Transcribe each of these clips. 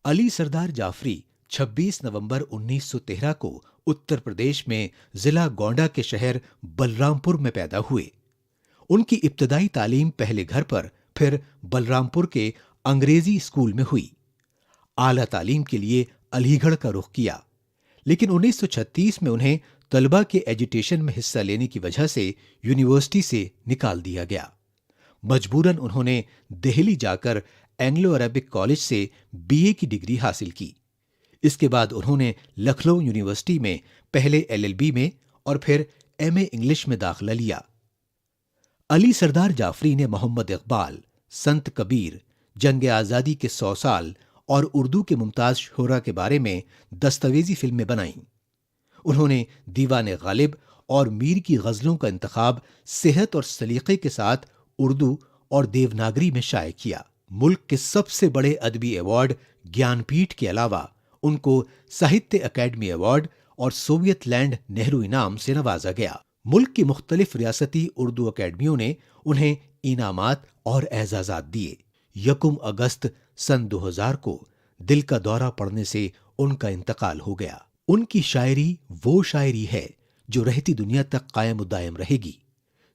अली सरदार जाफरी 26 नवंबर 1913 को उत्तर प्रदेश में जिला गोंडा के शहर बलरामपुर में पैदा हुए। उनकी इब्तदाई तालीम पहले घर पर, फिर बलरामपुर के अंग्रेजी स्कूल में हुई। आला तालीम के लिए अलीगढ़ का रुख किया, लेकिन 1936 में उन्हें तलबा के एजिटेशन में हिस्सा लेने की वजह से यूनिवर्सिटी से निकाल दिया गया। मजबूरन उन्होंने दिल्ली जाकर एंग्लो अरेबिक कॉलेज से बीए की डिग्री हासिल की। इसके बाद उन्होंने लखनऊ यूनिवर्सिटी में पहले एलएलबी में और फिर एमए इंग्लिश में दाखिला लिया। अली सरदार जाफरी ने मोहम्मद इकबाल, संत कबीर, जंग आज़ादी के 100 साल और उर्दू के मुमताज शोरा के बारे में दस्तावेजी फिल्में बनाईं। उन्होंने दीवाने गालिब और मीर की गजलों का इंतखाब सेहत और सलीके के साथ उर्दू और देवनागरी में शाये किया। मुल्क के सबसे बड़े अदबी अवार्ड ज्ञानपीठ के अलावा उनको साहित्य अकेडमी अवार्ड और सोवियत लैंड नेहरू इनाम से नवाजा गया। मुल्क की मुख्तलिफ रियासती उर्दू अकेडमियों ने उन्हें इनामात और एजाजात दिए। 1 अगस्त सन 2000 को दिल का दौरा पड़ने से उनका इंतकाल हो गया। उनकी शायरी वो शायरी है जो रहती दुनिया तक कायम दायम रहेगी।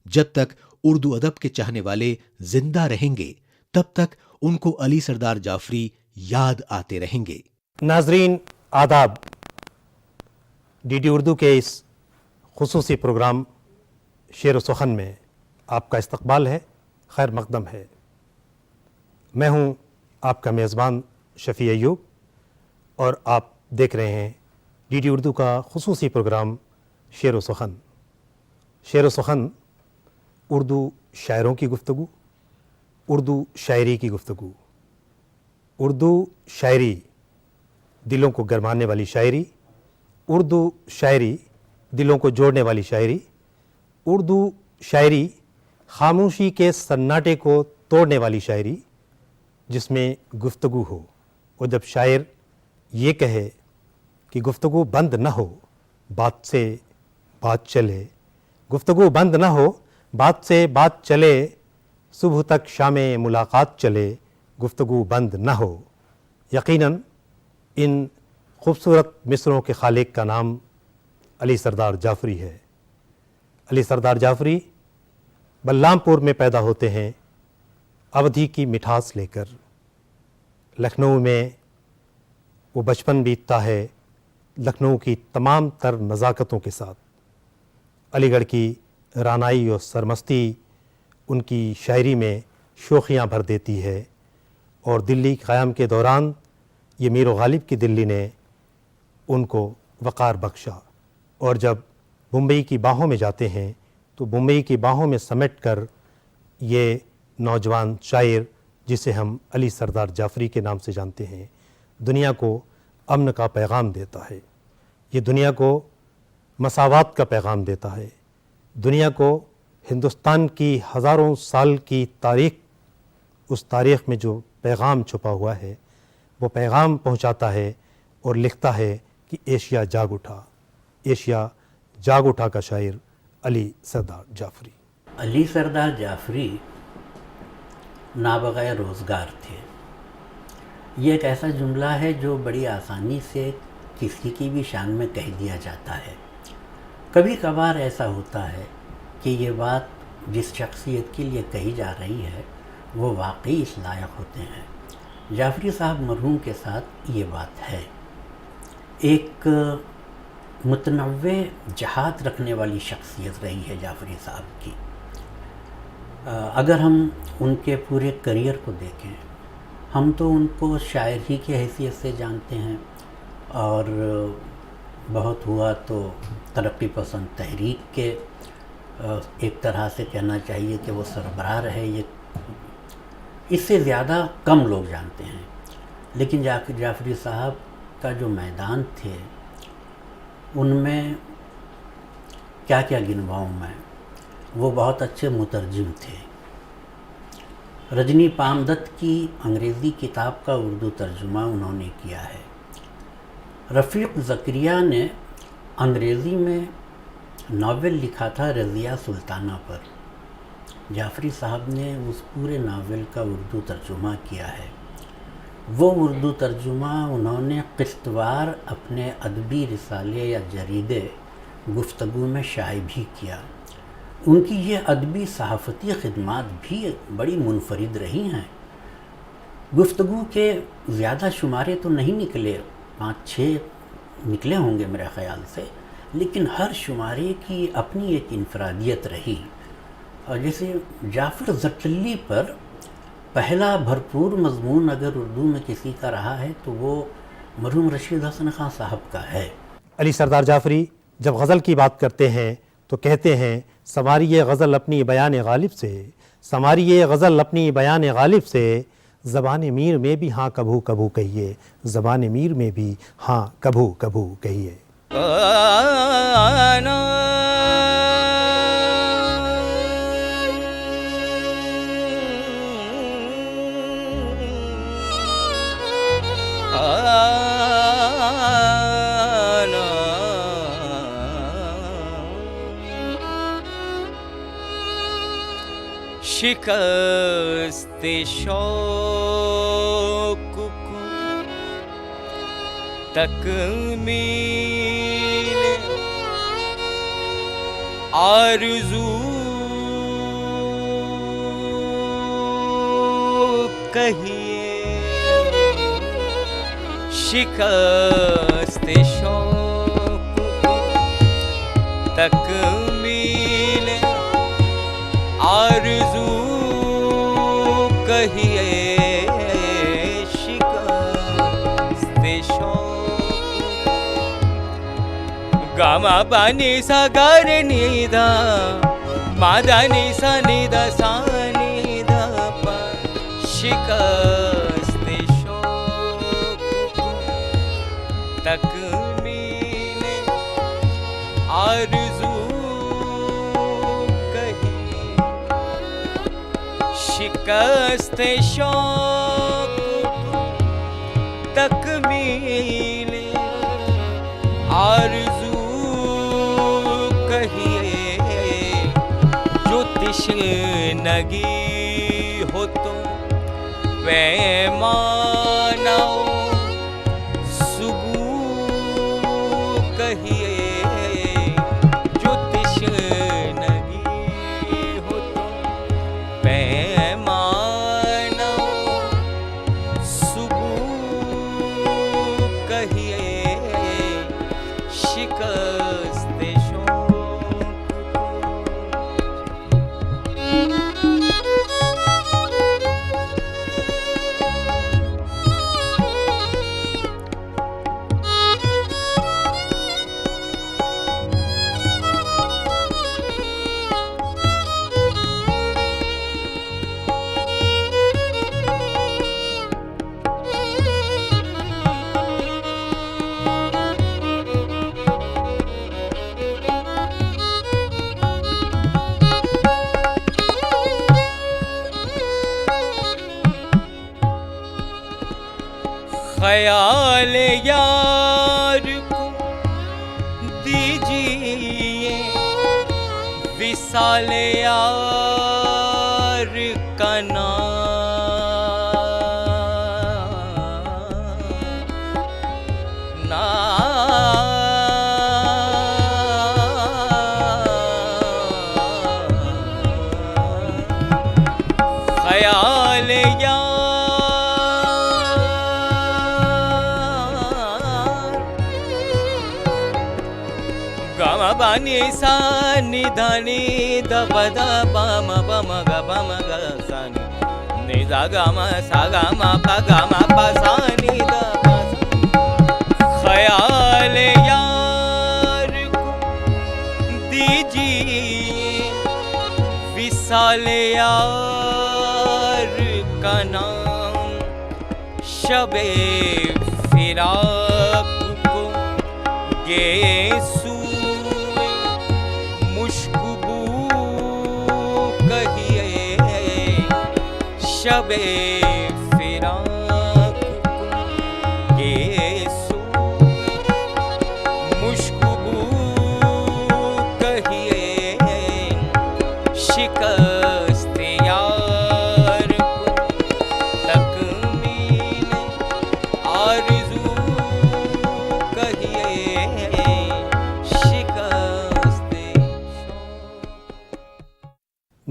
जब तक उर्दू अदब के चाहने वाले जिंदा रहेंगे, तब तक उनको अली सरदार जाफरी याद आते रहेंगे। नाजरीन आदाब, डीडी उर्दू के इस खुसूसी प्रोग्राम शेर व सुखन में आपका इस्तकबाल है, खैर मकदम है। मैं हूं आपका मेज़बान शफ़ी अय्यूब और आप देख रहे हैं डीडी उर्दू का खुसूसी प्रोग्राम शेर व सुखन। शेर व सुखन उर्दू शायरों की गुफ्तगू, उर्दू शायरी की गुफ्तगू। उर्दू शायरी दिलों को गरमाने वाली शायरी, उर्दू शायरी दिलों को जोड़ने वाली शायरी, उर्दू शायरी खामोशी के सन्नाटे को तोड़ने वाली शायरी, जिसमें गुफ्तगू हो। और जब शायर ये कहे कि गुफ्तगू बंद न हो, बात से बात चले, गुफ्तगू बंद न हो, बात से बात चले, सुबह तक शामे मुलाकात चले, गुफ्तगू बंद न हो। यकीनन इन खूबसूरत मिसरों के खालिक का नाम अली सरदार जाफरी है। अली सरदार जाफरी बलरामपुर में पैदा होते हैं, अवधी की मिठास लेकर। लखनऊ में वो बचपन बीतता है लखनऊ की तमाम तर नज़ाकतों के साथ। अलीगढ़ की रानाई और सरमस्ती उनकी शायरी में शोखियाँ भर देती है। और दिल्ली क़याम के दौरान ये मीर गालिब की दिल्ली ने उनको वक़ार बख्शा। और जब मुंबई की बाहों में जाते हैं तो मुंबई की बाहों में समेट कर ये नौजवान शायर, जिसे हम अली सरदार जाफरी के नाम से जानते हैं, दुनिया को अमन का पैगाम देता है। ये दुनिया को मसावात का पैगाम देता है। दुनिया को हिंदुस्तान की हज़ारों साल की तारीख़, उस तारीख़ में जो पैगाम छुपा हुआ है, वो पैगाम पहुंचाता है और लिखता है कि एशिया जाग उठा। एशिया जाग उठा का शायर अली सरदार जाफरी। अली सरदार जाफरी नाबग़ैर रोज़गार थे। ये एक ऐसा जुमला है जो बड़ी आसानी से किसी की भी शान में कह दिया जाता है। कभी कभार ऐसा होता है कि ये बात जिस शख्सियत के लिए कही जा रही है वो वाकई इस लायक होते हैं। जाफरी साहब मरहूम के साथ ये बात है। एक मुतनव्वे जहात रखने वाली शख्सियत रही है जाफरी साहब की। अगर हम उनके पूरे करियर को देखें, हम तो उनको शायर ही की हैसियत से जानते हैं और बहुत हुआ तो तरक्की पसंद तहरीक के एक तरह से कहना चाहिए कि वो सरबराह रहे, ये इससे ज़्यादा कम लोग जानते हैं। लेकिन जाफरी साहब का जो मैदान थे उनमें क्या क्या गिनवाऊँ मैं, वो बहुत अच्छे मुतरजिम थे। रजनी पामदत्त की अंग्रेज़ी किताब का उर्दू तर्जुमा उन्होंने किया है। रफ़ीक़ ज़करिया ने अंग्रेज़ी में नावल लिखा था रज़िया सुल्ताना पर। जाफरी साहब ने उस पूरे नावल का उर्दू तर्जुमा किया है। वो उर्दू तर्जुमा उन्होंने क़िस्तवार अपने अदबी रिसाले या जरीदे गुफ्तगू में शाये भी किया। उनकी ये अदबी सहाफ़ती ख़िदमात भी बड़ी मुनफरिद रही हैं। गुफ्तगू के ज़्यादा शुमारे तो नहीं निकले, 5-6 निकले होंगे मेरे ख़याल से, लेकिन हर शुमारे की अपनी एक इनफरादियत रही। और जैसे जाफ़र ज़टल्ली पर पहला भरपूर मज़मून अगर उर्दू में किसी का रहा है तो वो मरहूम रशीद हसन ख़ान साहब का है। अली सरदार जाफ़री जब गज़ल की बात करते हैं तो कहते हैं, संवारिए गज़ल अपनी बयान गालिब से, संवारिए गज़ल अपनी बयान गालिब से, ज़बान मीर में भी हाँ कभू कभू कहिए, ज़बान मीर में भी हाँ कभू कभू कहिए। शिकस्त शौक को तकमील आरज़ू कहिए, शिकस्त शौक को तकमील आरज़ू कहिए, शिकस्त शौक। गामा पानी सा गर निदा, मादा नि सा निदा सा निदा पा, शिकस्त शौक तकमील आरज़ू शिकस्त शौक तकमील आरज़ू कहिए, जो तिश्नगी हो तो पैमाना सुगू कहिए, जो तिश्नगी हो तो पैमाना सुगू कहिए, शिकस्त शौक। ख्याल यार को दीजिए, विसाल यार का ख्याल यार गामा बानी सा निधानी दबदा बामा बामा गा बामा गा सानी निजा गामा सा गामा पा सानी दा पा सा। ख्याल यार को दीजिए, विसाल यार का नाम, शबे फिराक को गेसू मुश्कबू कहिए, शबे फिराक को गेसू मुश्कबू कहिए, शिकस्त यार को तकमील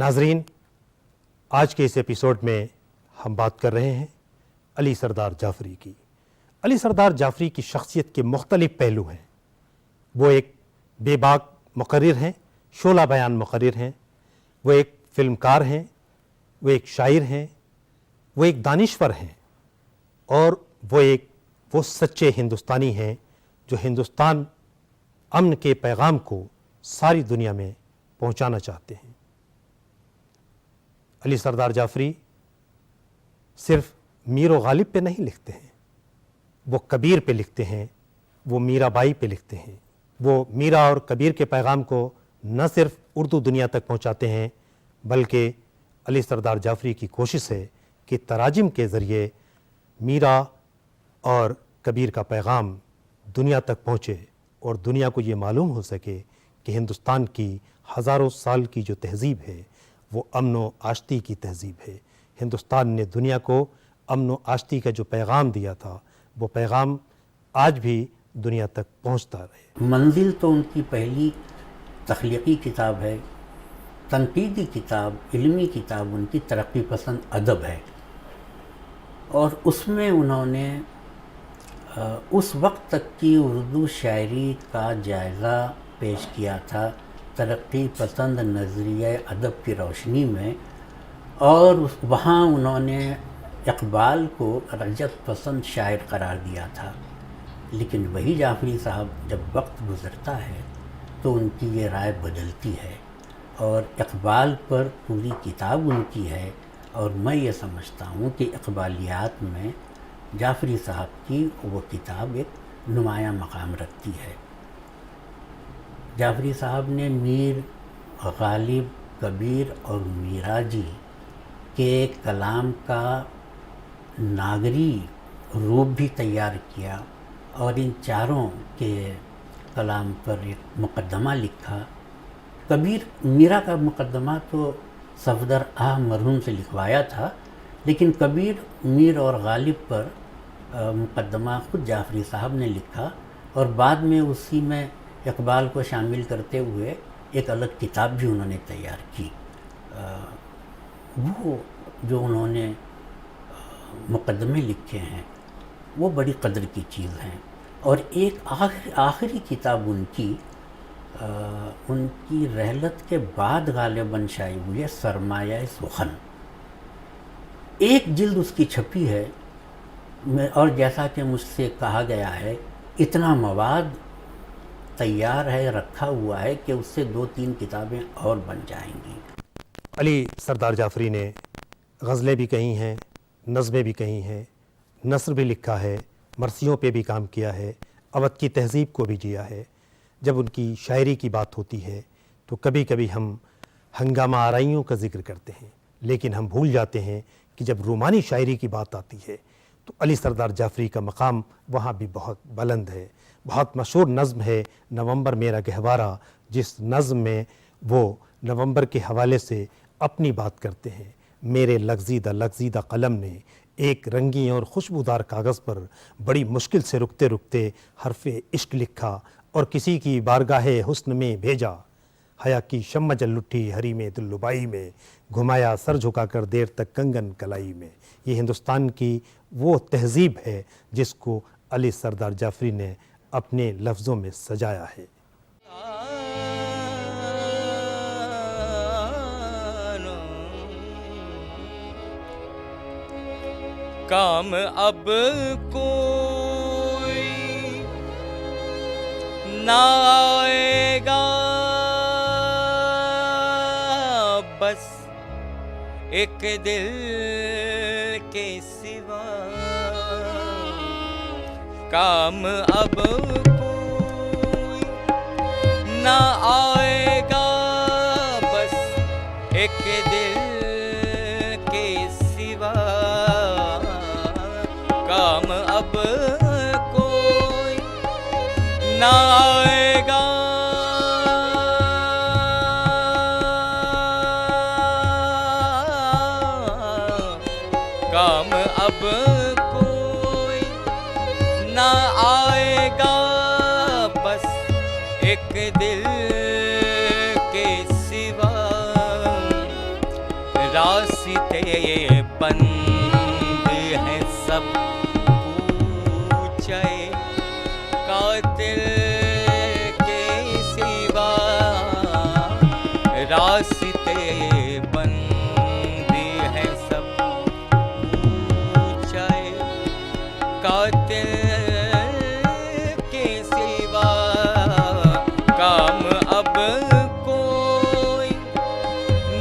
नाजरीन, आज के इस एपिसोड में हम बात कर रहे हैं अली सरदार जाफ़री की। अली सरदार जाफ़री की शख्सियत के मुख्तलिफ पहलू हैं। वो एक बेबाक मुक़र्रिर हैं, शोला बयान मुक़र्रिर हैं, वो एक फ़िल्मकार हैं, वो एक शायर हैं, वो एक दानिश्वर हैं और वो सच्चे हिंदुस्तानी हैं जो हिंदुस्तान अमन के पैगाम को सारी दुनिया में पहुंचाना चाहते हैं। अली सरदार जाफ़री सिर्फ मीर व गालिब पे नहीं लिखते हैं, वो कबीर पे लिखते हैं, वो मीराबाई पे लिखते हैं। वो मीरा और कबीर के पैगाम को न सिर्फ उर्दू दुनिया तक पहुंचाते हैं, बल्कि अली सरदार जाफ़री की कोशिश है कि तराजिम के ज़रिए मीरा और कबीर का पैगाम दुनिया तक पहुँचे और दुनिया को ये मालूम हो सके कि हिंदुस्तान की हज़ारों साल की जो तहज़ीब है वो अमन व आश्ती की तहज़ीब है। हिंदुस्तान ने दुनिया को अमन व आश्ती का जो पैगाम दिया था वो पैगाम आज भी दुनिया तक पहुंचता रहे। मंजिल तो उनकी पहली तख्लीकी किताब है, तनकीदी किताब, इल्मी किताब उनकी तरक्की पसंद अदब है और उसमें उन्होंने उस वक्त तक की उर्दू शायरी का जायज़ा पेश किया था तरक्की पसंद नज़रिया अदब की रोशनी में, और वहाँ उन्होंने इक़बाल को रजत पसंद शायर करार दिया था। लेकिन वही जाफ़री साहब जब वक्त गुज़रता है तो उनकी ये राय बदलती है और इक़बाल पर पूरी किताब उनकी है और मैं ये समझता हूँ कि इक़बालियात में जाफ़री साहब की वो किताब एक नुमायाँ मकाम रखती है। जाफ़री साहब ने मीर, गालिब, कबीर और मीरा जी के कलाम का नागरी रूप भी तैयार किया और इन चारों के कलाम पर एक मुक़द्दमा लिखा। कबीर मीरा का मुक़द्दमा तो सफदर मरहूम से लिखवाया था, लेकिन कबीर, मीर और गालिब पर मुक़द्दमा खुद जाफ़री साहब ने लिखा और बाद में उसी में इक़बाल को शामिल करते हुए एक अलग किताब भी उन्होंने तैयार की। वो जो उन्होंने मुक़द्दमे लिखे हैं वो बड़ी कदर की चीज़ हैं। और एक आखिरी किताब उनकी रहलत के बाद गालिबन शायद हुई है, सरमाया सुखन। एक जिल्द उसकी छपी है और जैसा कि मुझसे कहा गया है इतना मवाद तैयार है, रखा हुआ है कि उससे 2-3 किताबें और बन जाएंगी। अली सरदार जाफ़री ने गज़लें भी कही हैं, नज़में भी कही हैं, नस्र भी लिखा है, मरसियों पे भी काम किया है, अवध की तहज़ीब को भी जिया है। जब उनकी शायरी की बात होती है तो कभी कभी हम हंगामा आराइयों का ज़िक्र करते हैं, लेकिन हम भूल जाते हैं कि जब रूमानी शायरी की बात आती है तो अली सरदार जाफ़री का मकाम वहाँ भी बहुत बुलंद है। बहुत मशहूर नज़्म है नवंबर मेरा गहवारा, जिस नज़्म में वो नवंबर के हवाले से अपनी बात करते हैं। मेरे लग़ज़ीदा कलम ने एक रंगी और खुशबूदार कागज़ पर बड़ी मुश्किल से रुकते रुकते हरफ़े इश्क लिखा और किसी की बारगाहे हुस्न में भेजा। हया की शम्मा जल उठी हरी में दिल्लुबाई में, घुमाया सर झुकाकर देर तक कंगन कलाई में। ये हिंदुस्तान की वो तहज़ीब है जिसको अली सरदार जाफ़री ने अपने लफ्ज़ों में सजाया है। काम अब कोई ना आएगा, बस एक दिल के सिवा। काम अब कोई ना आएगा, बस एक दिल के सिवा। काम अब कोई ना आएगा, काम अब कोई ना आएगा, बस एक दिल के सिवा। रास्ते बंद हैं सब पूछे कातिल के सिवा, रास्ते बंद हैं सब पूछे कातिल के सिवा, काम अब कोई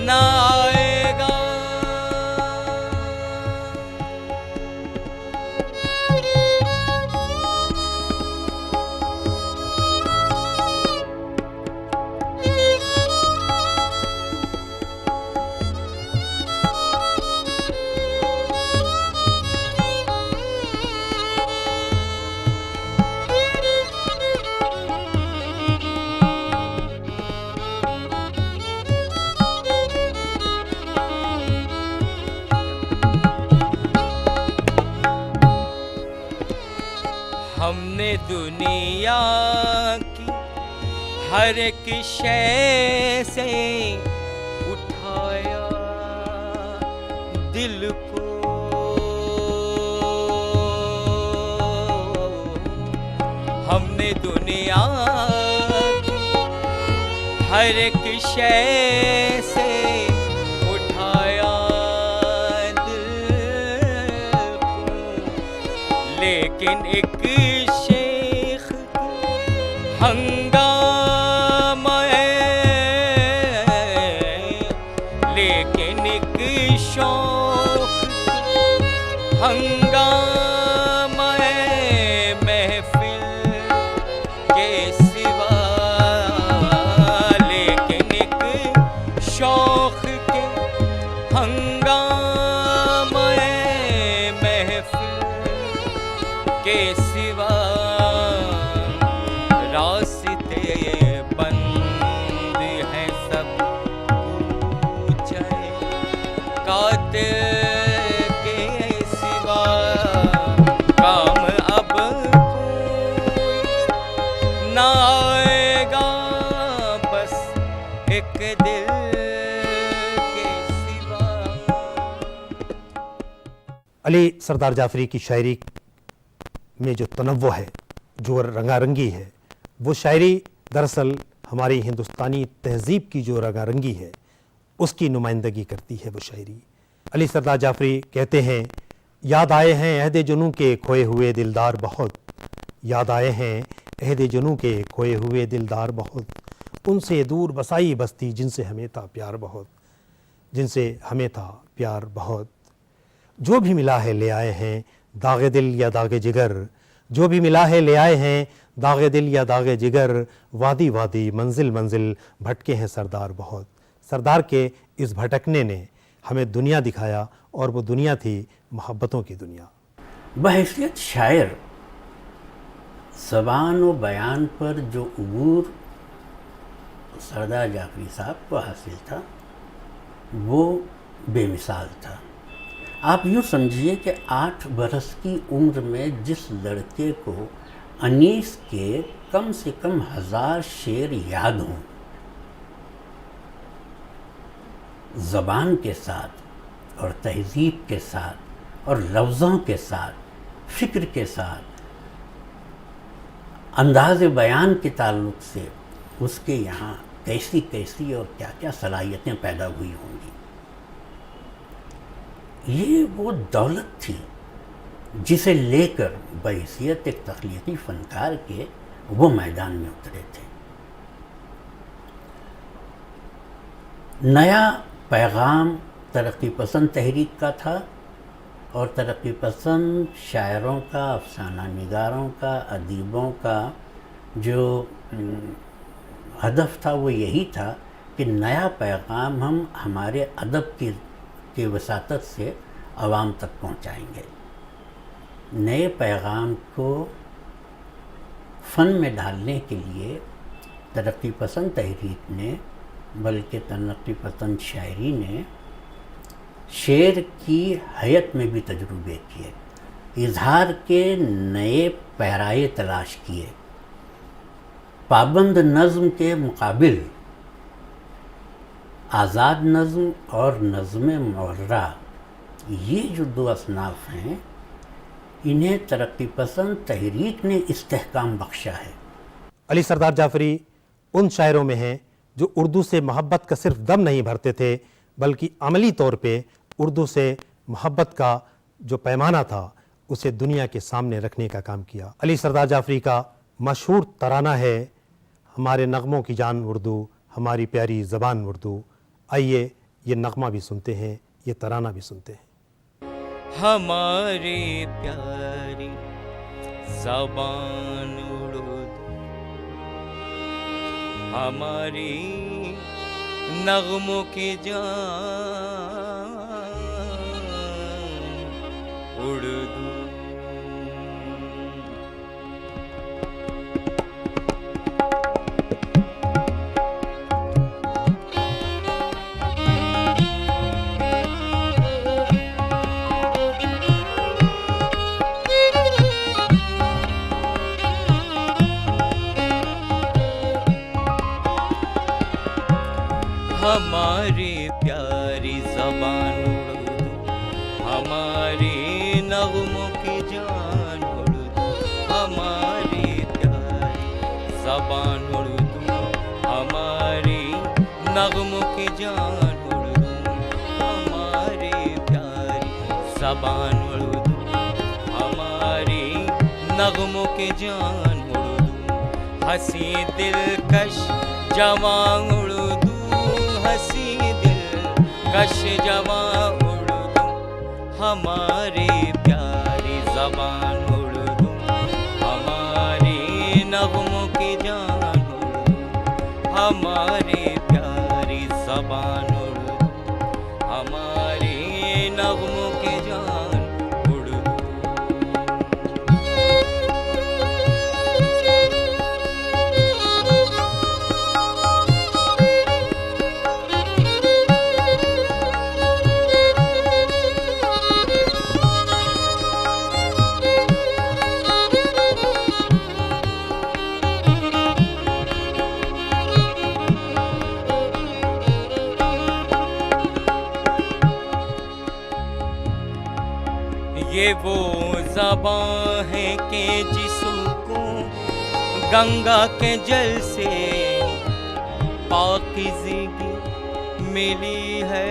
ना आएगा। हमने दुनिया की हर एक शय से उठाया दिल को, हमने दुनिया की हर एक शय से उठाया दिल को, लेकिन एक शेख हंगामा है, लेकिन एक शौक हंगामा है महफिल के सिवा, लेकिन एक शौक के हंगामा है महफिल के सिवा, रास्ते बंद हैं सब पूछे कातिल के सिवा, काम अब कोई ना आएगा बस एक दिल के सिवा। अली सरदार जाफरी की शायरी में जो तनव्वु है, जो रंगारंगी है, वो शायरी दरअसल हमारी हिंदुस्तानी तहज़ीब की जो रंगारंगी है उसकी नुमाइंदगी करती है वो शायरी। अली सरदार जाफरी कहते हैं, याद आए हैं अहद जुनू के खोए हुए दिलदार बहुत, याद आए हैं अहद जुनू के खोए हुए दिलदार बहुत, उनसे दूर बसाई बस्ती जिनसे हमें था प्यार बहुत, जिनसे हमें था प्यार बहुत। जो भी मिला है ले आए हैं दागे दिल या दागे जिगर, जो भी मिला है ले आए हैं दागे दिल या दागे जिगर, वादी वादी मंजिल मंजिल भटके हैं सरदार बहुत। सरदार के इस भटकने ने हमें दुनिया दिखाया और वो दुनिया थी मोहब्बतों की दुनिया। बहैसियत शायर ज़बान व बयान पर जो उबूर सरदार जाफरी साहब को हासिल था वो बेमिसाल था। आप यूँ समझिए कि 8 बरस की उम्र में जिस लड़के को अनीस के कम से कम 1000 शेर याद हों, ज़बान के साथ और तहज़ीब के साथ और लफ्ज़ों के साथ, फ़िक्र के साथ, अंदाज़ बयान के ताल्लुक़ से उसके यहाँ कैसी कैसी और क्या क्या सलाहियतें पैदा हुई होंगी। ये वो दौलत थी जिसे लेकर बहैसियत एक तख्लीकी फ़नकार के वो मैदान में उतरे थे। नया पैगाम तरक्की पसंद तहरीक का था और तरक्की पसंद शायरों का, अफसाना निगारों का, अदीबों का जो हदफ था वो यही था कि नया पैगाम हम हमारे अदब की वसातत से आवाम तक पहुंचाएंगे। नए पैगाम को फ़न में डालने के लिए तरक्की पसंद तहरीक ने, बल्कि तरक्की पसंद शायरी ने शेर की हयत में भी तजुर्बे किए, इजहार के नए पैराए तलाश किए, पाबंद नज़्म के मुकाबिल आज़ाद नज़्म और नज़्म मुर्रा, ये जो दो असनाफ हैं, इन्हें तरक्की पसंद तहरीक ने इस्तेहकाम बख्शा है। अली सरदार जाफरी उन शायरों में हैं जो उर्दू से मोहब्बत का सिर्फ दम नहीं भरते थे, बल्कि अमली तौर पे उर्दू से मोहब्बत का जो पैमाना था उसे दुनिया के सामने रखने का काम किया। अली सरदार जाफरी का मशहूर तराना है, हमारे नगमों की जान उर्दू, हमारी प्यारी ज़बान उर्दू। आइए ये नगमा भी सुनते हैं, ये तराना भी सुनते हैं। हमारी प्यारी ज़बान उर्दू, हमारी नगमों की जान उर्दू। हमारी प्यारी ज़बान उर्दू, हमारी नगमों की जान उर्दू, हमारी प्यारी ज़बान उर्दू, हमारी नगमों की जान उर्दू, हमारी प्यारी ज़बान उर्दू, हमारी नगमों की जान उर्दू। हंसी दिलकश जवां उर्दू, हंसी दिलकश जवां उर्दू, हमारी प्यारी ज़बान उर्दू, हमारी नगमों की जान उर्दू, हमारी प्यारी ज़बान उर्दू, हमारी नगमों की जान उर्दू। ये वो ज़बां है कि जिसको गंगा के जल से पाकीज़गी मिली है।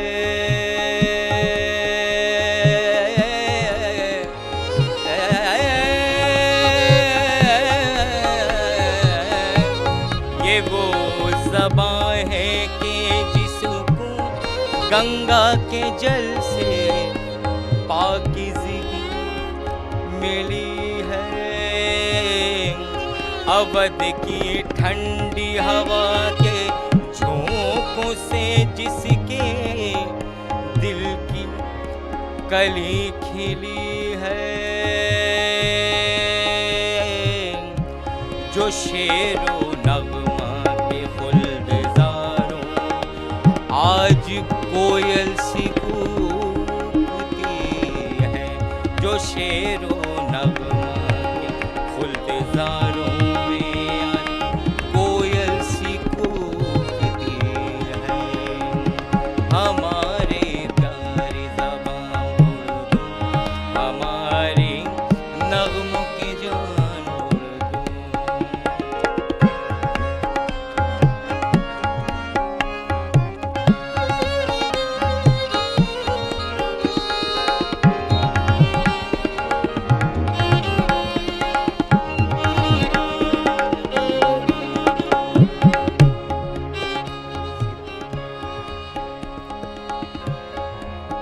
ये वो ज़बां है कि जिसको गंगा के जल से पाकीज़गी मिली है। अवध की ठंडी हवा के झोंकों से जिसके दिल की कली खिली है। जो शेरो नगमा के गुलज़ारों आज कोयल सी कूकती है। जो शेरो नगमा के गुलज़ारों में आज कोयल सी कूकती है। हमारे प्यारी ज़बां उर्दू, हमारी नगमों की जान उर्दू।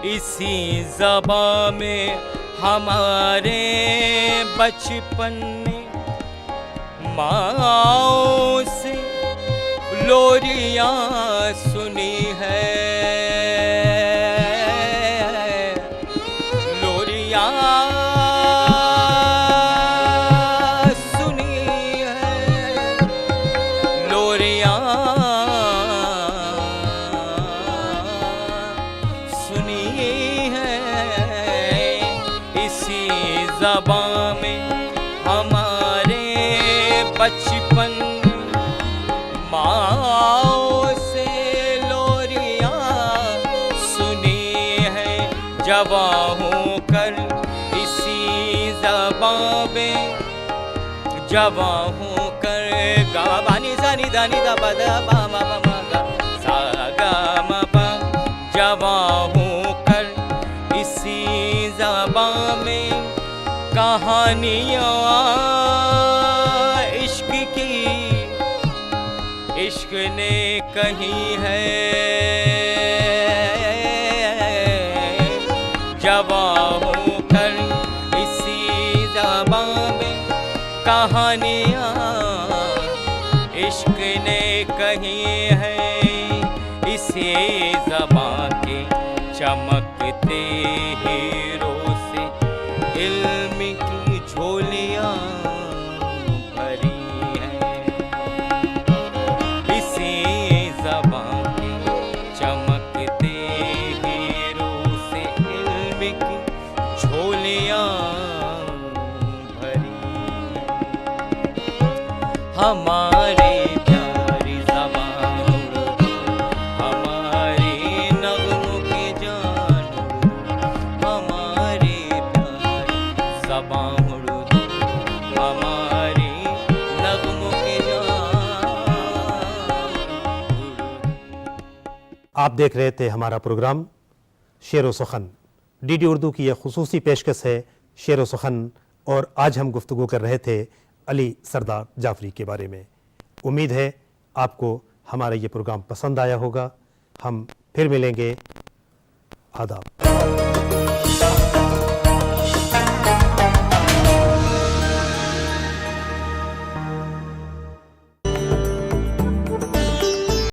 इसी ज़बां में हमारे बचपन ने माँओं से लोरियाँ सुनी है। लोरियाँ सुनी है। लोरियाँ सुनी है। इसी ज़बां में हमारे बचपन माँओं से लोरियाँ जवां होकर इसी ज़बां में, जवां होकर गा बानी सानी दानी दा पा दा पा मा पा मा गा सा गा मा पा, जवां होकर इसी ज़बां में कहानियाँ इश्क की, इश्क ने कही है, जवां होकर इसी ज़बां में कहानियाँ इश्क ने कही है, इसी ज़बां के चमकते हीरों से इल्म की झोलियाँ भरी हैं, इसी ज़बां के चमकते हीरों से इल्म की झोलियाँ भरी हैं। हमारे प्यारी ज़बां उर्दू, हमारे नग़्मों की जान उर्दू, हमारे प्यारी ज़बां उर्दू, हमारे नग़्मों की जान उर्दू। आप देख रहे थे हमारा प्रोग्राम शेर व सुखन। डीडी उर्दू की यह खुसूसी पेशकश है शेर व सुखन, और आज हम गुफ्तगू कर रहे थे अली सरदार जाफरी के बारे में। उम्मीद है आपको हमारा ये प्रोग्राम पसंद आया होगा। हम फिर मिलेंगे। आदाब।